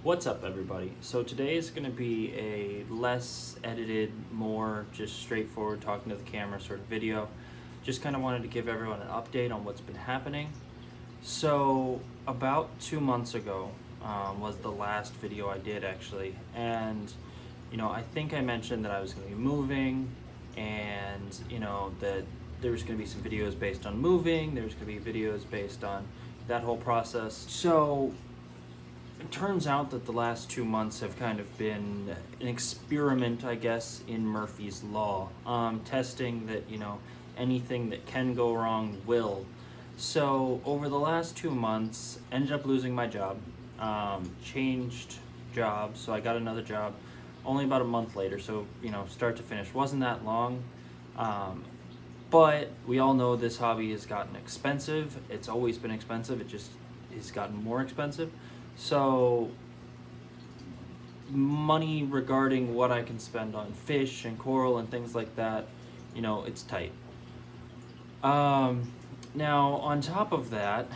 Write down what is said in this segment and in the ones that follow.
What's up, everybody? So today is going to be a less edited, more just straightforward talking to the camera sort of video. Just kind of wanted to give everyone an update on what's been happening. So about 2 months ago was the last video I did actually, and I think I mentioned that I was going to be moving, and that there was going to be some videos based on moving. There's going to be videos based on that whole process. So it turns out that the last 2 months have kind of been an experiment, I guess, in Murphy's Law, testing that, anything that can go wrong will. So over the last 2 months, ended up losing my job, changed jobs, so I got another job only about a month later, so, start to finish. Wasn't that long, but we all know this hobby has gotten expensive. It's always been expensive, it just has gotten more expensive. So money regarding what I can spend on fish and coral and things like that, it's tight. Now on top of that,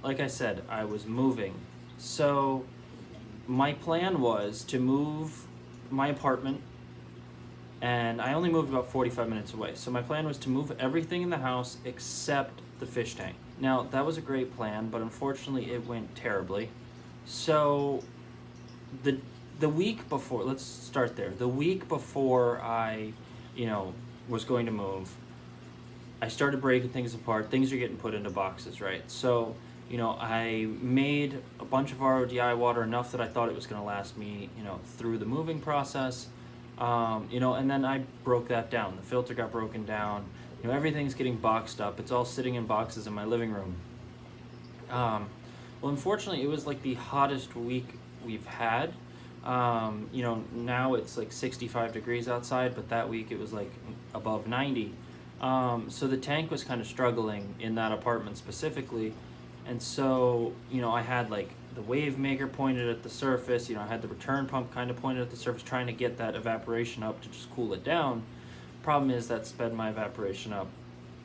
like I said, I was moving. So my plan was to move my apartment, and I only moved about 45 minutes away. So my plan was to move everything in the house except the fish tank. Now, that was a great plan, but unfortunately it went terribly. So the week before, let's start there. The week before I, was going to move, I started breaking things apart. Things are getting put into boxes, right? So, I made a bunch of RODI water, enough that I thought it was going to last me, through the moving process. And then I broke that down. The filter got broken down. Everything's getting boxed up. It's all sitting in boxes in my living room. Well, unfortunately, it was like the hottest week we've had. Now it's like 65 degrees outside, but that week it was like above 90. So the tank was kind of struggling in that apartment specifically. And so, I had like the wave maker pointed at the surface, I had the return pump kind of pointed at the surface, trying to get that evaporation up to just cool it down. Problem is that sped my evaporation up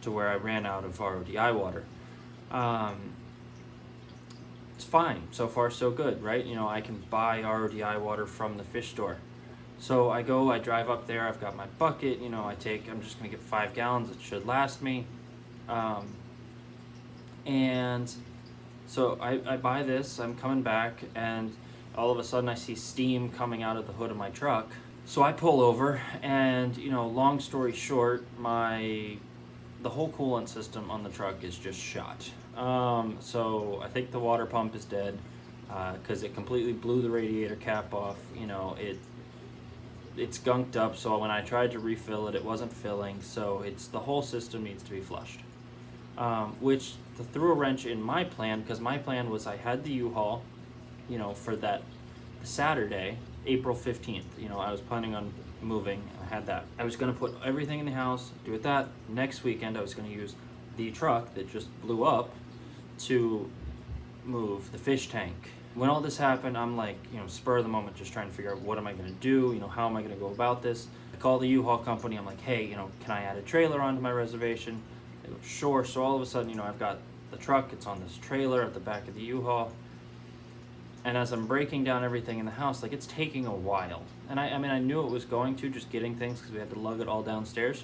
to where I ran out of RODI water. It's fine, so far so good, right? I can buy RODI water from the fish store. So I drive up there, I've got my bucket, I'm just gonna get 5 gallons, it should last me. And so I buy this, I'm coming back, and all of a sudden I see steam coming out of the hood of my truck. So I pull over, and long story short, the whole coolant system on the truck is just shot. So I think the water pump is dead, because it completely blew the radiator cap off. It's gunked up, so when I tried to refill it, it wasn't filling. So the whole system needs to be flushed. Which threw a wrench in my plan, because my plan was I had the U-Haul, for that Saturday, April 15th. I was planning on moving. I had that. I was going to put everything in the house, do it that. Next weekend, I was going to use the truck that just blew up to move the fish tank. When all this happened, I'm like, spur of the moment, just trying to figure out what am I going to do, how am I going to go about this. I call the U-Haul company. I'm like, hey, can I add a trailer onto my reservation? They go, sure. So all of a sudden, I've got the truck, it's on this trailer at the back of the U-Haul. And as I'm breaking down everything in the house, like, it's taking a while. And I knew it was going to, just getting things, because we had to lug it all downstairs.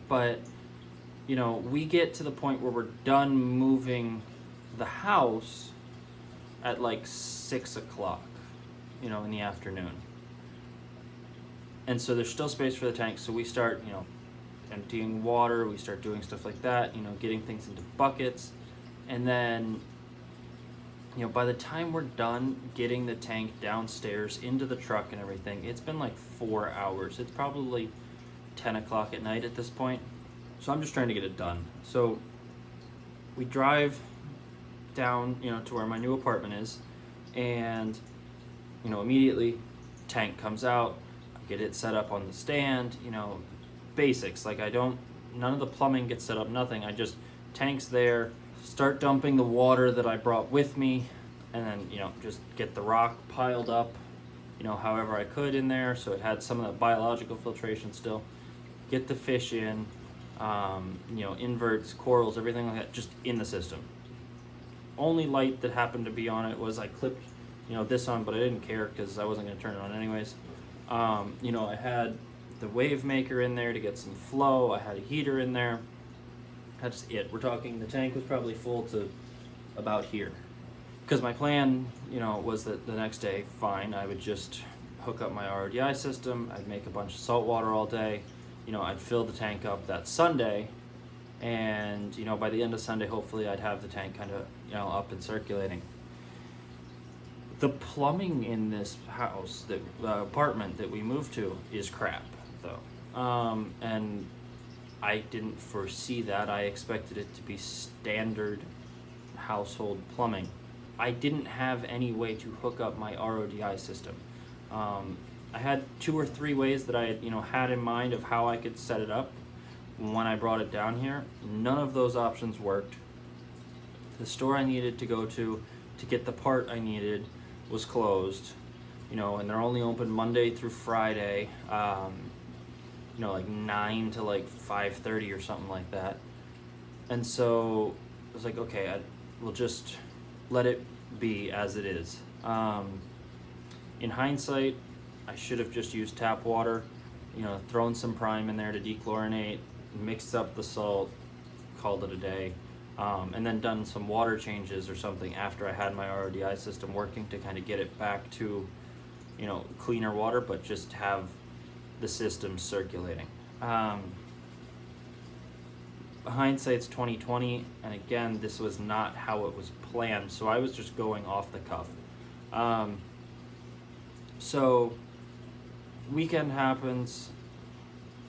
But, we get to the point where we're done moving the house at like 6 o'clock, in the afternoon. And so there's still space for the tank, so we start, emptying water, we start doing stuff like that, getting things into buckets. And then, by the time we're done getting the tank downstairs into the truck and everything, it's been like 4 hours. It's probably 10 o'clock at night at this point. So I'm just trying to get it done. So we drive down, to where my new apartment is, and, immediately tank comes out, I get it set up on the stand, basics. Like, none of the plumbing gets set up, nothing. I just, tank's there, start dumping the water that I brought with me, and then, just get the rock piled up, however I could in there, so it had some of that biological filtration still. Get the fish in, inverts, corals, everything like that, just in the system. Only light that happened to be on it was I clipped this on, but I didn't care because I wasn't going to turn it on anyways. I had the wave maker in there to get some flow. I had a heater in there. That's it. We're talking the tank was probably full to about here. Because my plan, was that the next day, fine, I would just hook up my RODI system. I'd make a bunch of salt water all day. I'd fill the tank up that Sunday. And, by the end of Sunday, hopefully I'd have the tank kind of, up and circulating. The plumbing in this house, the apartment that we moved to, is crap, though. And I didn't foresee that. I expected it to be standard household plumbing. I didn't have any way to hook up my RODI system. I had 2 or 3 ways that I had, had in mind of how I could set it up when I brought it down here. None of those options worked. The store I needed to go to get the part I needed was closed, and they're only open Monday through Friday, like 9 to like 5:30 or something like that. And so I was like, okay, we'll just let it be as it is. In hindsight, I should have just used tap water, thrown some prime in there to dechlorinate, mixed up the salt, called it a day. And then done some water changes or something after I had my RODI system working to kind of get it back to, cleaner water, but just have the system circulating. Hindsight's 2020, and again, this was not how it was planned, so I was just going off the cuff. So weekend happens.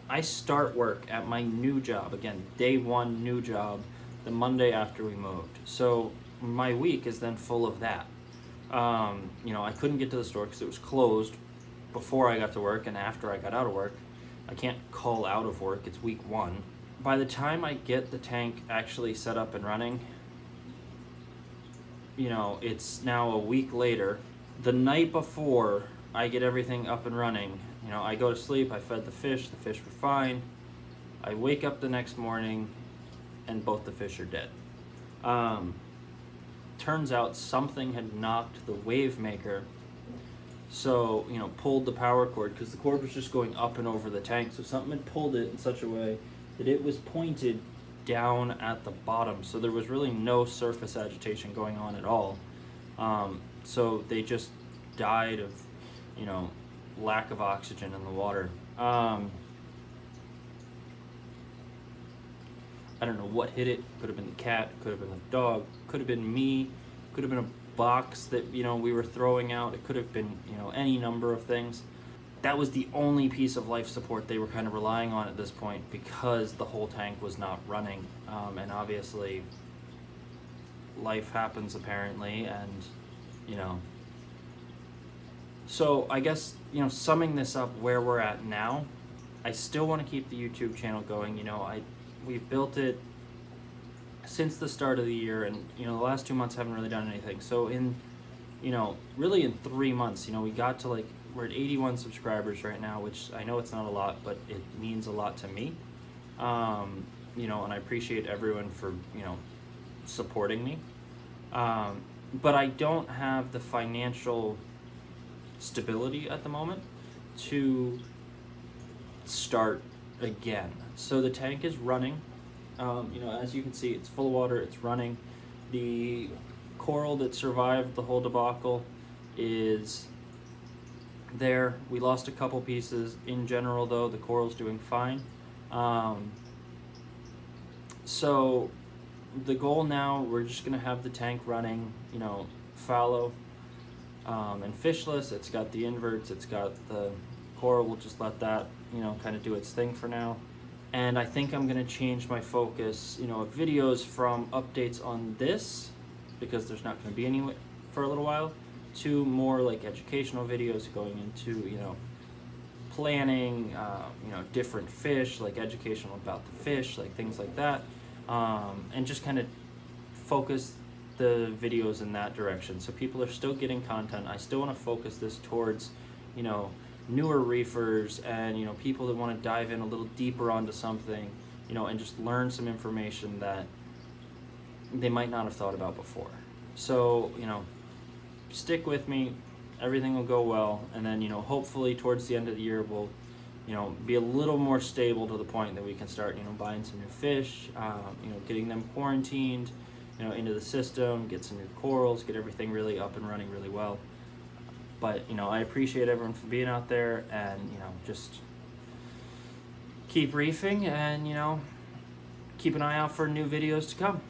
I start work at my new job, again, day 1 new job, the Monday after we moved. So my week is then full of that. I couldn't get to the store because it was closed before I got to work and after I got out of work. I can't call out of work, it's week 1. By the time I get the tank actually set up and running, it's now a week later. The night before I get everything up and running, I go to sleep, I fed the fish were fine. I wake up the next morning and both the fish are dead. Turns out something had knocked the wave maker, so pulled the power cord, because the cord was just going up and over the tank, so something had pulled it in such a way that it was pointed down at the bottom, so there was really no surface agitation going on at all. So they just died of lack of oxygen in the water. I don't know what hit it. Could have been the cat, could have been the dog, could have been me, could have been a box that we were throwing out. It could have been any number of things. That was the only piece of life support they were kind of relying on at this point, because the whole tank was not running. And obviously life happens apparently, and so I guess summing this up where we're at now, I still want to keep the YouTube channel going. We've built it since the start of the year, and the last 2 months haven't really done anything. So in really in 3 months, we got to we're at 81 subscribers right now, which I know it's not a lot, but it means a lot to me. And I appreciate everyone for supporting me. But I don't have the financial stability at the moment to start again. So the tank is running. As you can see, it's full of water, it's running. The coral that survived the whole debacle is there. We lost a couple pieces. In general, though, the coral's doing fine. So the goal now, we're just gonna have the tank running, fallow and fishless. It's got the inverts, it's got the coral. We'll just let that, kind of do its thing for now. And I think I'm gonna change my focus, of videos from updates on this, because there's not gonna be any for a little while, to more educational videos going into, planning, different fish, educational about the fish, things like that. And just kind of focus the videos in that direction. So people are still getting content. I still want to focus this towards, newer reefers and, people that want to dive in a little deeper onto something, and just learn some information that they might not have thought about before. So, stick with me, everything will go well, and then, you know, hopefully towards the end of the year we'll, you know, be a little more stable to the point that we can start, you know, buying some new fish, you know, getting them quarantined, you know, into the system, get some new corals, get everything really up and running really well. But, you know, I appreciate everyone for being out there, and, you know, just keep reefing, and, you know, keep an eye out for new videos to come.